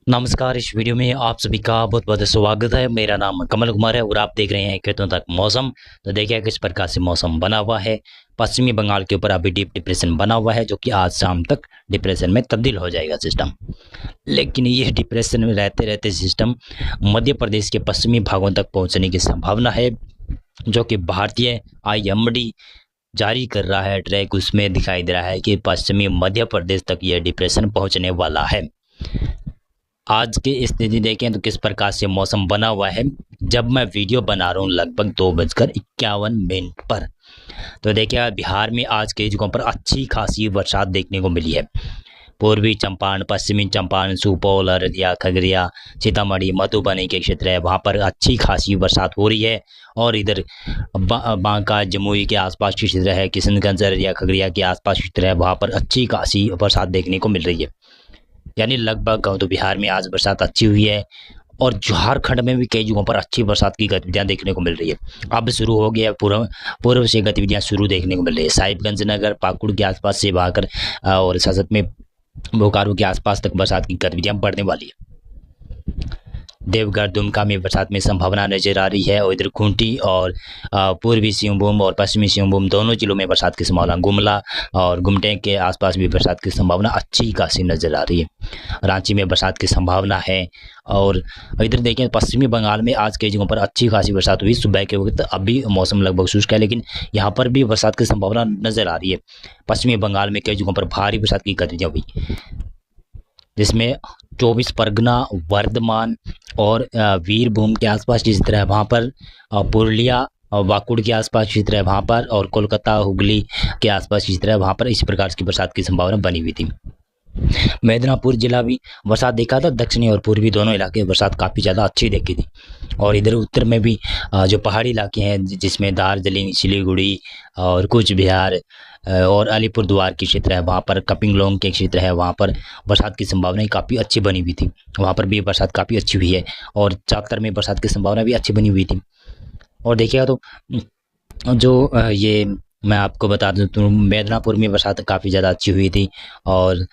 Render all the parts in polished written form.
नमस्कार। इस वीडियो में आप सभी का बहुत बहुत स्वागत है। मेरा नाम कमल कुमार है और आप देख रहे हैं खेतों तक मौसम। तो देखिए किस प्रकार से मौसम बना हुआ है। पश्चिमी बंगाल के ऊपर अभी डीप डिप्रेशन बना हुआ है जो कि आज शाम तक डिप्रेशन में तब्दील हो जाएगा सिस्टम। लेकिन ये डिप्रेशन में रहते रहते सिस्टम मध्य प्रदेश के पश्चिमी भागों तक पहुंचने की संभावना है, जो कि भारतीय IMD जारी कर रहा है ट्रैक। उसमें दिखाई दे रहा है कि पश्चिमी मध्य प्रदेश तक यह डिप्रेशन पहुंचने वाला है। आज की स्थिति देखें तो किस प्रकार से मौसम बना हुआ है जब मैं वीडियो बना रहा हूँ लगभग 2:51 पर। तो देखिए बिहार में आज कई जगहों पर अच्छी खासी बरसात देखने को मिली है। पूर्वी चंपारण, पश्चिमी चंपारण, सुपौल, अररिया, खगड़िया, सीतामढ़ी, मधुबनी के क्षेत्र है, वहाँ पर अच्छी खासी बरसात हो रही है। और इधर बांका, जमुई के आसपास के क्षेत्र है, किशनगंज, अररिया, खगड़िया के आसपास क्षेत्र है, वहाँ पर अच्छी खासी बरसात देखने को मिल रही है। यानी लगभग कहूँ तो बिहार में आज बरसात अच्छी हुई है। और झारखंड में भी कई जगहों पर अच्छी बरसात की गतिविधियां देखने को मिल रही है। अब शुरू हो गया पूर्व से गतिविधियां शुरू देखने को मिल रही है। साहिबगंज नगर, पाकुड़ के आसपास से बहाकर और ससत में बोकारो के आसपास तक बरसात की गतिविधियां बढ़ने वाली है। देवघर, दुमका में बरसात में संभावना नजर आ रही है। और इधर खूंटी और पूर्वी सिंहभूम और पश्चिमी सिंहभूम दोनों जिलों में बरसात की संभावना, गुमला और गुमटे के आसपास भी बरसात की संभावना अच्छी खासी नजर आ रही है। रांची में बरसात की संभावना है। और इधर देखें पश्चिमी बंगाल में आज कई जगहों पर अच्छी खासी बरसात हुई सुबह के वक्त। अभी मौसम लगभग शुष्क है, लेकिन यहाँ पर भी बरसात की संभावना नजर आ रही है। पश्चिमी बंगाल में कई जगहों पर भारी बरसात की गतिविधियां हुई, जिसमें 24 परगना, वर्धमान और वीरभूम के आसपास जिस तरह वहाँ पर, पुरुलिया और वाकुड़ के आसपास जिस तरह वहाँ पर, और कोलकाता, हुगली के आसपास जिस तरह वहाँ पर इस प्रकार की बरसात की संभावना बनी हुई थी। मिदनापुर जिला भी बरसात देखा था। दक्षिणी और पूर्वी दोनों इलाके बरसात काफ़ी ज़्यादा अच्छी देखी थी। और इधर उत्तर में भी जो पहाड़ी इलाके हैं जिसमें दार्जिलिंग, सिलीगुड़ी और कूच बिहार और अलीपुरद्वार के क्षेत्र है, वहाँ पर कपिंगलोंग के क्षेत्र है, वहाँ पर बरसात की संभावनाएं काफ़ी अच्छी बनी हुई थी। वहाँ पर भी बरसात काफ़ी अच्छी हुई है। और चातर में बरसात की संभावना भी अच्छी बनी हुई थी। और देखिएगा तो जो ये मैं आपको बता दूं तो मिदनापुर में बरसात काफ़ी ज़्यादा अच्छी हुई थी। और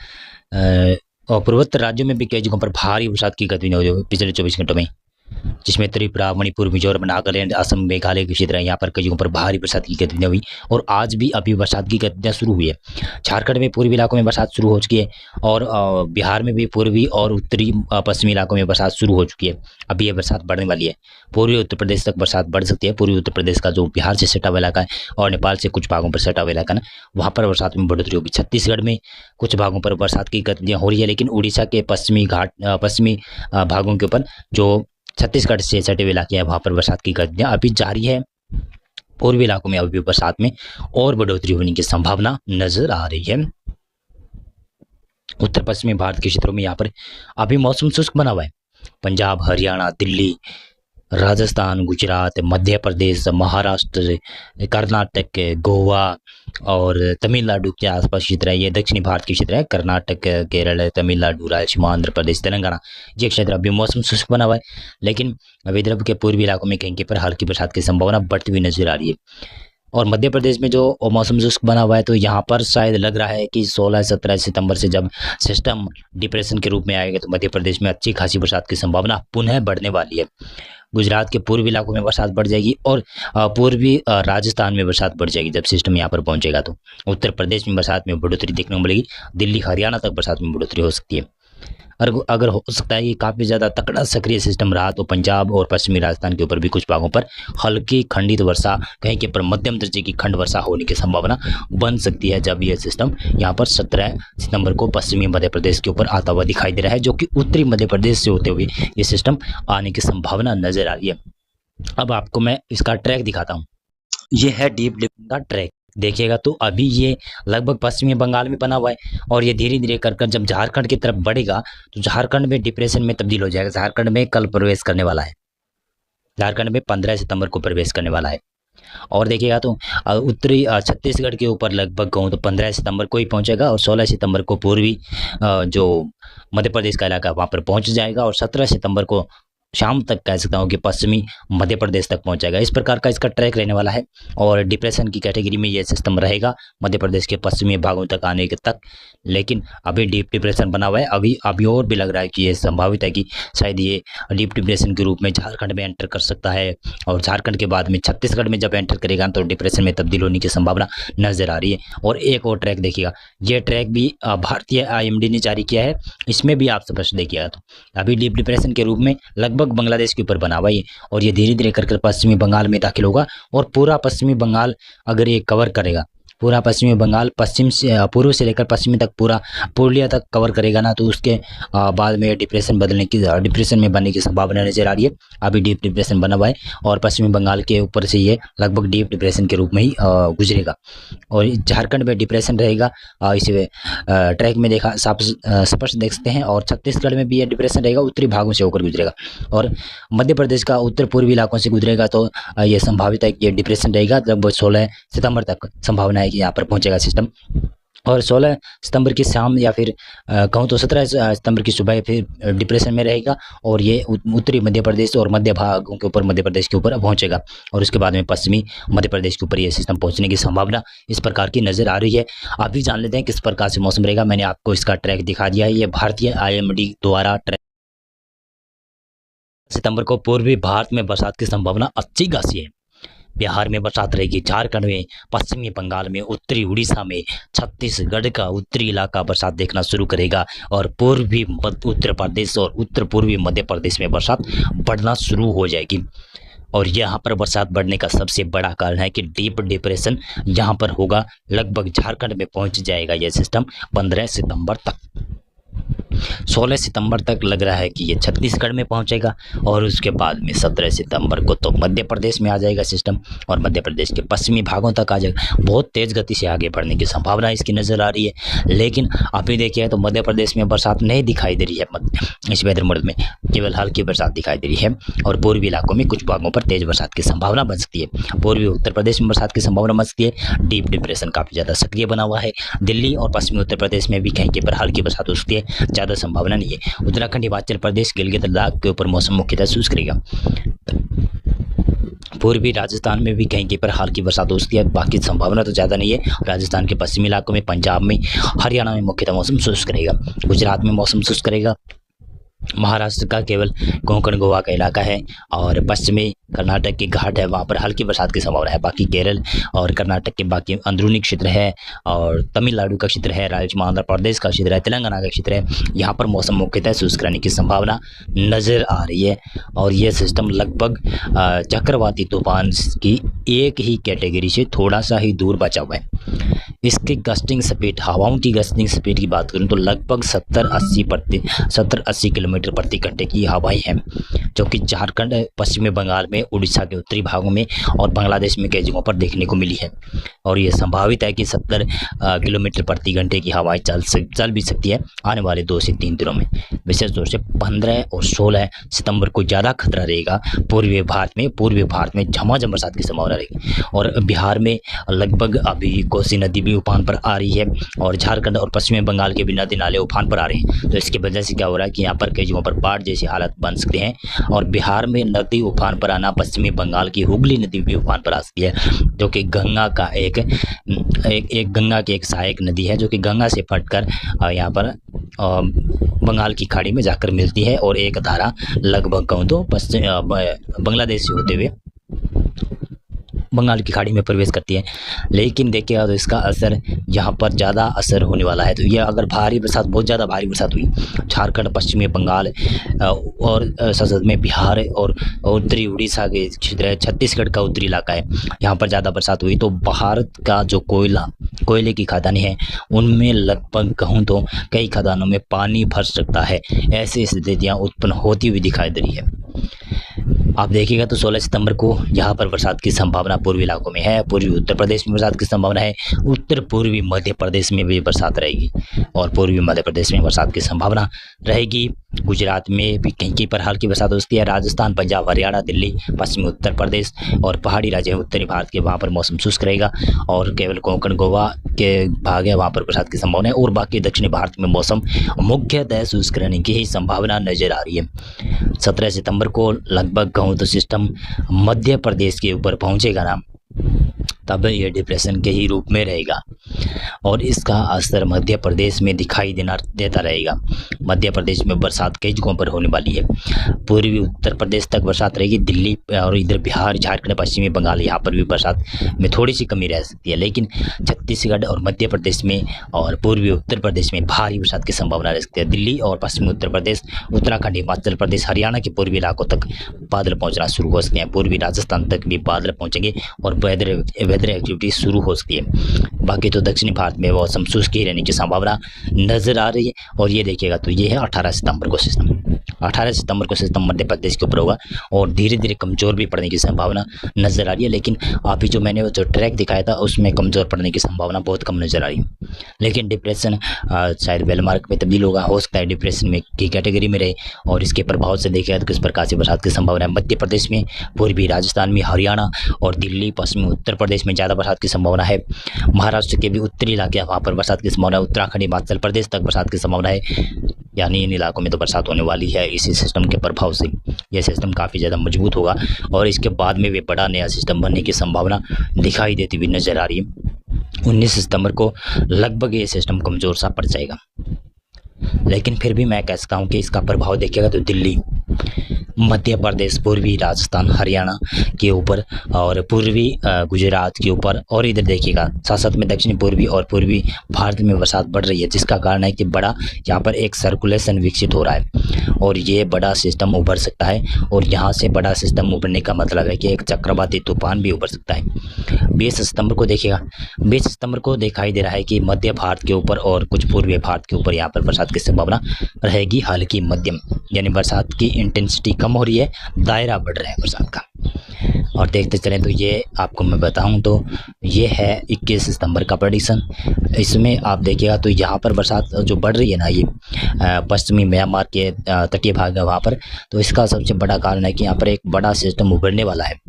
पूर्वोत्तर राज्यों में भी कई जगहों पर भारी बरसात की गतिविधि हुई पिछले 24 घंटों में, जिसमें त्रिपुरा, मणिपुर, मिजोरम, नागालैंड, असम, मेघालय के क्षेत्र है, यहाँ पर कई जगहों पर भारी बरसात की गतिविधियां हुई। और आज भी अभी बरसात की गतिविधियां शुरू हुई है। झारखंड में पूर्वी इलाकों में बरसात शुरू हो चुकी है। और बिहार में भी पूर्वी और उत्तरी पश्चिमी इलाकों में बरसात शुरू हो चुकी है। अभी ये बरसात बढ़ने वाली है। पूर्वी उत्तर प्रदेश तक बरसात बढ़ सकती है। पूर्वी उत्तर प्रदेश का जो बिहार से सटा हुआ इलाका है और नेपाल से कुछ भागों पर सटा हुआ इलाका ना, वहाँ पर बरसात में बढ़ोतरी होगी। छत्तीसगढ़ में कुछ भागों पर बरसात की गतिविधियां हो रही है, लेकिन उड़ीसा के पश्चिमी भागों के ऊपर जो छत्तीसगढ़ से सटे हुए इलाके हैं वहाँ पर बरसात की गतिविधियां अभी जारी है। पूर्वी इलाकों में अभी बरसात में और बढ़ोतरी होने की संभावना नजर आ रही है। उत्तर पश्चिमी भारत के क्षेत्रों में यहाँ पर अभी मौसम शुष्क बना हुआ है। पंजाब, हरियाणा, दिल्ली, राजस्थान, गुजरात, मध्य प्रदेश, महाराष्ट्र, कर्नाटक, गोवा और तमिलनाडु के आसपास क्षेत्र है। ये दक्षिणी भारत के क्षेत्र है। कर्नाटक, केरल, तमिलनाडु, रायलसीमा, आंध्र प्रदेश, तेलंगाना, ये क्षेत्र अभी मौसम शुष्क बना हुआ है। लेकिन विदर्भ के पूर्वी इलाकों में कहीं पर हल्की बरसात की संभावना बढ़ती हुई नजर आ रही है। और मध्य प्रदेश में जो मौसम शुष्क बना हुआ है, तो यहाँ पर शायद लग रहा है कि 16-17 सितंबर से जब सिस्टम डिप्रेशन के रूप में आएगा तो मध्य प्रदेश में अच्छी खासी बरसात की संभावना पुनः बढ़ने वाली है। गुजरात के पूर्वी इलाकों में बरसात बढ़ जाएगी और पूर्वी राजस्थान में बरसात बढ़ जाएगी जब सिस्टम यहाँ पर पहुंचेगा। तो उत्तर प्रदेश में बरसात में बढ़ोतरी देखने को मिलेगी। दिल्ली, हरियाणा तक बरसात में बढ़ोतरी हो सकती है। अगर हो सकता है कि काफ़ी ज़्यादा तकड़ा सक्रिय सिस्टम रहा तो पंजाब और पश्चिमी राजस्थान के ऊपर भी कुछ भागों पर हल्की खंडित वर्षा, कहीं के पर मध्यम दर्जे की खंड वर्षा होने की संभावना बन सकती है जब यह सिस्टम यहाँ पर 17 सितंबर को पश्चिमी मध्य प्रदेश के ऊपर आता हुआ दिखाई दे रहा है, जो कि उत्तरी मध्य प्रदेश से होते हुए ये सिस्टम आने की संभावना नजर आ रही है। अब आपको मैं इसका ट्रैक दिखाता हूँ। ये है डीप डिप्रेशन का ट्रैक। देखिएगा तो अभी ये लगभग पश्चिमी बंगाल में बना हुआ है और ये धीरे धीरे कर जब झारखंड की तरफ बढ़ेगा तो झारखंड में डिप्रेशन में तब्दील हो जाएगा। झारखंड में कल प्रवेश करने वाला है। झारखंड में 15 सितंबर को प्रवेश करने वाला है। और देखिएगा तो उत्तरी छत्तीसगढ़ के ऊपर लगभग कहूँ तो 15 सितंबर को ही पहुंचेगा और 16 सितंबर को पूर्वी जो मध्य प्रदेश का इलाका वहाँ पर पहुंच जाएगा और 17 सितंबर को शाम तक कह सकता हूँ कि पश्चिमी मध्य प्रदेश तक पहुंच जाएगा। इस प्रकार का इसका ट्रैक रहने वाला है और डिप्रेशन की कैटेगरी में ये सिस्टम रहेगा मध्य प्रदेश के पश्चिमी भागों तक आने के तक। लेकिन अभी डीप डिप्रेशन बना हुआ है, अभी और भी लग रहा है कि ये संभावित है कि शायद ये डीप डिप्रेशन के रूप में झारखंड में एंटर कर सकता है और झारखंड के बाद में छत्तीसगढ़ में जब एंटर करेगा तो डिप्रेशन में तब्दील होने की संभावना नजर आ रही है। और एक और ट्रैक देखिएगा, ये ट्रैक भी भारतीय IMD ने जारी किया है, इसमें भी आप स्पष्ट देखिएगा तो अभी डीप डिप्रेशन के रूप में लगभग बांग्लादेश के ऊपर बना हुआ है और ये धीरे धीरे कर पश्चिमी बंगाल में दाखिल होगा और पूरा पश्चिमी बंगाल अगर ये कवर करेगा, पूरा पश्चिमी बंगाल पश्चिम से पूर्व से लेकर पश्चिमी तक पूरा पुरुलिया तक कवर करेगा ना, तो उसके बाद में डिप्रेशन में बनने की संभावना नजर आ रही है। अभी डीप डिप्रेशन बना हुआ है और पश्चिमी बंगाल के ऊपर से ये लगभग डीप डिप्रेशन के रूप में ही गुजरेगा और झारखंड में डिप्रेशन रहेगा। इस ट्रैक में देखा स्पष्ट देख सकते हैं और छत्तीसगढ़ में भी ये डिप्रेशन रहेगा, उत्तरी भागों से होकर गुजरेगा और मध्य प्रदेश का उत्तर पूर्वी इलाकों से गुजरेगा। तो ये संभावित है कि ये डिप्रेशन रहेगा लगभग 16 सितंबर तक संभावना है कि यहाँ पर पहुंचेगा सिस्टम और 16 सितंबर की शाम या फिर कहूँ तो 17 सितंबर की सुबह फिर डिप्रेशन में रहेगा और ये उत्तरी मध्य प्रदेश और मध्य भागों के ऊपर मध्य प्रदेश के ऊपर पहुंचेगा और उसके बाद में पश्चिमी मध्य प्रदेश के ऊपर ये सिस्टम पहुंचने की संभावना इस प्रकार की नज़र आ रही है। अभी जान लेते हैं किस प्रकार से मौसम रहेगा। मैंने आपको इसका ट्रैक दिखा दिया है, ये भारतीय IMD द्वारा ट्रैक सितंबर को पूर्वी भारत में बरसात की संभावना अच्छी खासी है। बिहार में बरसात रहेगी, झारखंड में, पश्चिमी बंगाल में, उत्तरी उड़ीसा में, छत्तीसगढ़ का उत्तरी इलाका बरसात देखना शुरू करेगा और पूर्वी उत्तर प्रदेश और उत्तर पूर्वी मध्य प्रदेश में बरसात बढ़ना शुरू हो जाएगी। और यहाँ पर बरसात बढ़ने का सबसे बड़ा कारण है कि डीप डिप्रेशन यहाँ पर होगा, लगभग झारखंड में पहुँच जाएगा यह सिस्टम 15 सितंबर तक। 16 सितंबर तक लग रहा है कि ये छत्तीसगढ़ में पहुंचेगा और उसके बाद में 17 सितंबर को तो मध्य प्रदेश में आ जाएगा सिस्टम और मध्य प्रदेश के पश्चिमी भागों तक आ जाएगा। बहुत तेज़ गति से आगे बढ़ने की संभावना इसकी नज़र आ रही है। लेकिन अभी देखिए तो मध्य प्रदेश में बरसात नहीं दिखाई दे रही है, इस वेदर मोड में केवल हल्की बरसात दिखाई दे रही है और पूर्वी इलाकों में कुछ भागों पर तेज़ बरसात की संभावना बन सकती है। पूर्वी उत्तर प्रदेश में बरसात की संभावना बन सकती है। डीप डिप्रेशन काफ़ी ज़्यादा सक्रिय बना हुआ है। दिल्ली और पश्चिमी उत्तर प्रदेश में भी कहीं पर हल्की बरसात हो सकती है, ज़्यादा संभावना नहीं है। उत्तराखंड, हिमाचल प्रदेश, गिलगित लद्दाख के ऊपर मौसम मुख्यतः शुष्क रहेगा। पूर्वी राजस्थान में भी कहीं पर हल्की बरसात हो सकती है, बाकी संभावना तो ज़्यादा नहीं है। राजस्थान के पश्चिमी इलाकों में, पंजाब में, हरियाणा में मुख्यतः मौसम शुष्क रहेगा। गुजरात में मौसम शुष्क रहेगा। महाराष्ट्र का केवल कोंकण गोवा का इलाका है और पश्चिमी कर्नाटक की घाट है, वहाँ पर हल्की बरसात की संभावना है। बाकी केरल और कर्नाटक के बाकी अंदरूनी क्षेत्र है और तमिलनाडु का क्षेत्र है, राजस्थान आंध्र प्रदेश का क्षेत्र है, तेलंगाना का क्षेत्र है, यहाँ पर मौसम मुख्यतः शुष्क रहने की संभावना नज़र आ रही है। और ये सिस्टम लगभग चक्रवाती तूफान की एक ही कैटेगरी से थोड़ा सा ही दूर बचा हुआ है। इसकी गस्टिंग स्पीड, हवाओं की गस्टिंग स्पीड की बात करूं तो लगभग 70-80 किलोमीटर प्रति घंटे की हवाएं हैं, जो कि झारखंड, पश्चिमी बंगाल में, उड़ीसा के उत्तरी भागों में और बांग्लादेश में कई जगहों पर देखने को मिली है। और ये संभावित है कि 70 किलोमीटर प्रति घंटे की हवाएं चल भी सकती है आने वाले 2 से 3 दिनों में। विशेष तौर से 15 और 16 सितंबर को ज़्यादा खतरा रहेगा। पूर्वी भारत में झमाझम बरसात की संभावना रहेगी और बिहार में लगभग अभी कोसी नदी भी उफान पर आ रही है और झारखंड और पश्चिमी बंगाल के भी नदी नाले उफान पर आ रहे हैं। तो इसकी वजह से क्या हो रहा है कि यहाँ पर कई जगहों पर बाढ़ जैसी हालत बन सकते हैं। और बिहार में नदी उफान पर आना, पश्चिमी बंगाल की हुगली नदी भी उफान पर आ सकती है, जो कि गंगा का गंगा की एक सहायक नदी है, जो कि गंगा से फटकर यहाँ पर बंगाल की खाड़ी में जाकर मिलती है और एक धारा लगभग कहूँ तो बांग्लादेश से होते हुए बंगाल की खाड़ी में प्रवेश करती है। लेकिन देखिएगा तो इसका असर यहाँ पर ज़्यादा असर होने वाला है। तो ये अगर बहुत ज़्यादा भारी बरसात हुई झारखंड, पश्चिमी बंगाल और संसद में बिहार और उत्तरी उड़ीसा के क्षेत्र है, छत्तीसगढ़ का उत्तरी इलाका है, यहाँ पर ज़्यादा बरसात हुई तो भारत का जो कोयले की खदानें हैं उनमें लगभग कहूँ तो कई खदानों में पानी भर सकता है। ऐसी स्थितियाँ उत्पन्न होती हुई दिखाई दे रही है। आप देखिएगा तो 16 सितंबर को यहाँ पर बरसात की संभावना पूर्वी इलाकों में है। पूर्वी उत्तर प्रदेश में बरसात की संभावना है। उत्तर पूर्वी मध्य प्रदेश में भी बरसात रहेगी और पूर्वी मध्य प्रदेश में बरसात की संभावना रहेगी। गुजरात में भी कहीं कहीं पर हल्की बरसात हो सकती है। राजस्थान, पंजाब, हरियाणा, दिल्ली, पश्चिमी उत्तर प्रदेश और पहाड़ी राज्य उत्तरी भारत के वहाँ पर मौसम शुष्क रहेगा और केवल कोंकण, गोवा के भाग है वहाँ पर बरसात की संभावना है और बाकी दक्षिणी भारत में मौसम मुख्यतः शुष्क रहने की ही संभावना नजर आ रही है। 17 सितंबर को लगभग कहूँ तो सिस्टम मध्य प्रदेश के ऊपर पहुँचेगा ना, तब यह डिप्रेशन के ही रूप में रहेगा और इसका असर मध्य प्रदेश में दिखाई देता रहेगा। मध्य प्रदेश में बरसात कई जगहों पर होने वाली है। पूर्वी उत्तर प्रदेश तक बरसात रहेगी। दिल्ली और इधर बिहार, झारखंड, पश्चिमी बंगाल यहाँ पर भी बरसात में थोड़ी सी कमी रह सकती है, लेकिन छत्तीसगढ़ और मध्य प्रदेश में और पूर्वी उत्तर प्रदेश में भारी बरसात की संभावना रह सकती है। दिल्ली और पश्चिमी उत्तर प्रदेश, उत्तराखंड, हिमाचल प्रदेश, हरियाणा के पूर्वी इलाकों तक बादल पहुँचना शुरू हो सकते हैं। पूर्वी राजस्थान तक भी बादल पहुँचेंगे और वेदर एक्टिविटी शुरू हो सकती है। बाकी तो दक्षिणी भारत में मौसम शुष्क ही रहने की संभावना नजर आ रही है। और ये देखिएगा तो ये है 18 सितंबर को सिस्टम। 18 सितंबर को सिस्टम मध्य प्रदेश के ऊपर होगा और धीरे धीरे कमजोर भी पड़ने की संभावना नजर आ रही है, लेकिन अभी जो मैंने जो ट्रैक दिखाया था उसमें कमजोर पड़ने की संभावना बहुत कम नजर आ रही है। लेकिन डिप्रेशन शायद वेलमार्क में तब्दील होगा, हो सकता है डिप्रेशन में की कैटेगरी में रहे और इसके प्रभाव से देखिएगा तो किस प्रकार से बरसात की संभावना है। मध्य प्रदेश में, पूर्वी राजस्थान में, हरियाणा और दिल्ली, पश्चिमी उत्तर प्रदेश में ज़्यादा बरसात की संभावना है। महाराष्ट्र के भी उत्तरी इलाके वहाँ पर बरसात की संभावना है। उत्तराखंड, हिमाचल प्रदेश तक बरसात की संभावना है, यानी इन इलाकों में तो बरसात होने वाली है इसी सिस्टम के प्रभाव से। यह सिस्टम काफ़ी ज़्यादा मजबूत होगा और इसके बाद में भी बड़ा नया सिस्टम बनने की संभावना दिखाई देती हुई नजर आ रही है। 19 सितंबर को लगभग ये सिस्टम कमज़ोर सा पड़ जाएगा, लेकिन फिर भी मैं कह सकता हूँ कि इसका प्रभाव देखिएगा तो दिल्ली, मध्य प्रदेश, पूर्वी राजस्थान, हरियाणा के ऊपर और पूर्वी गुजरात के ऊपर और इधर देखिएगा साथ साथ में दक्षिण पूर्वी और पूर्वी भारत में बरसात बढ़ रही है, जिसका कारण है कि बड़ा यहाँ पर एक सर्कुलेशन विकसित हो रहा है और ये बड़ा सिस्टम उभर सकता है। और यहाँ से बड़ा सिस्टम उभरने का मतलब है कि एक चक्रवाती तूफान भी उभर सकता है। 20 सितंबर को देखिएगा, 20 सितंबर को दिखाई दे रहा है कि मध्य भारत के ऊपर और कुछ पूर्वी भारत के ऊपर यहाँ पर बरसात की संभावना रहेगी हल्की मध्यम, यानी बरसात की इंटेंसिटी कम हो रही है, दायरा बढ़ रहा है बरसात का। और देखते चलें तो ये आपको मैं बताऊं तो ये है 21 सितंबर का प्रेडिक्शन। इसमें आप देखिएगा तो यहाँ पर बरसात जो बढ़ रही है ना, ये पश्चिमी म्यांमार के तटीय भाग है वहाँ पर, तो इसका सबसे बड़ा कारण है कि यहाँ पर एक बड़ा सिस्टम उभरने वाला है।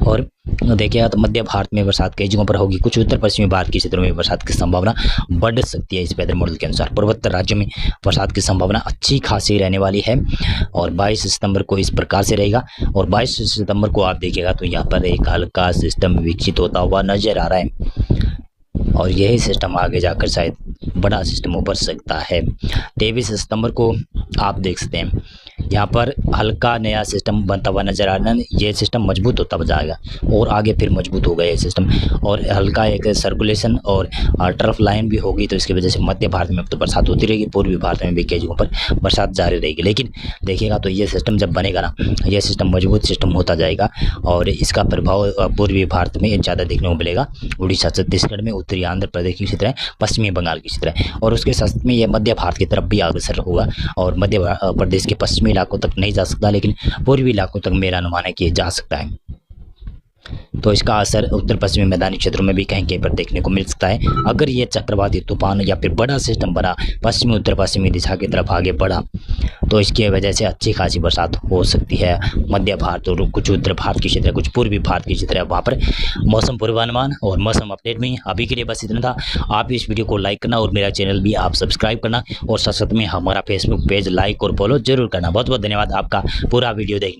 और देखिएगा तो मध्य भारत में बरसात कई जगहों पर होगी, कुछ उत्तर पश्चिमी भारत के क्षेत्रों में बरसात की संभावना बढ़ सकती है इस वेदर मॉडल के अनुसार। पूर्वोत्तर राज्यों में बरसात की संभावना अच्छी खासी रहने वाली है और 22 सितंबर को इस प्रकार से रहेगा। और 22 सितंबर को आप देखिएगा तो यहाँ पर एक हल्का सिस्टम विकसित होता हुआ नजर आ रहा है और यही सिस्टम आगे जाकर शायद बड़ा सिस्टम उभर सकता है। 23 सितंबर को आप देख सकते हैं यहाँ पर हल्का नया सिस्टम बनता हुआ नजर आ रहा है। ये सिस्टम मजबूत होता जाएगा और आगे फिर मजबूत होगा ये सिस्टम और हल्का एक सर्कुलेशन और टर्फ लाइन भी होगी, तो इसकी वजह से मध्य भारत में तो बरसात होती रहेगी, पूर्वी भारत में भी कई जगहों पर बरसात जारी रहेगी। लेकिन देखिएगा तो ये सिस्टम जब बनेगा ना, ये सिस्टम मजबूत सिस्टम होता जाएगा और इसका प्रभाव पूर्वी भारत में ज़्यादा देखने को मिलेगा। उड़ीसा, छत्तीसगढ़ में, उत्तरी आंध्र प्रदेश की क्षेत्र है, पश्चिमी बंगाल की क्षेत्र है और उसके साथ में ये मध्य भारत की तरफ भी अग्रसर होगा और मध्य प्रदेश के पश्चिमी इलाकों तक नहीं जा सकता, लेकिन पूर्वी इलाकों तक मेरा अनुमान है कि जा सकता है। तो इसका असर उत्तर पश्चिमी मैदानी क्षेत्रों में भी कहीं कहीं पर देखने को मिल सकता है। अगर ये चक्रवाती तूफान या फिर बड़ा सिस्टम बना पश्चिमी उत्तर पश्चिमी दिशा की तरफ आगे बढ़ा तो इसकी वजह से अच्छी खासी बरसात हो सकती है मध्य भारत और कुछ उत्तर भारत की क्षेत्र, कुछ पूर्वी भारत की क्षेत्र है वहाँ पर। मौसम पूर्वानुमान और मौसम अपडेट में अभी के लिए बस इतना था। आप इस वीडियो को लाइक करना और मेरा चैनल भी आप सब्सक्राइब करना और साथ साथ में हमारा फेसबुक पेज लाइक और फॉलो जरूर करना। बहुत बहुत धन्यवाद आपका पूरा वीडियो देखने।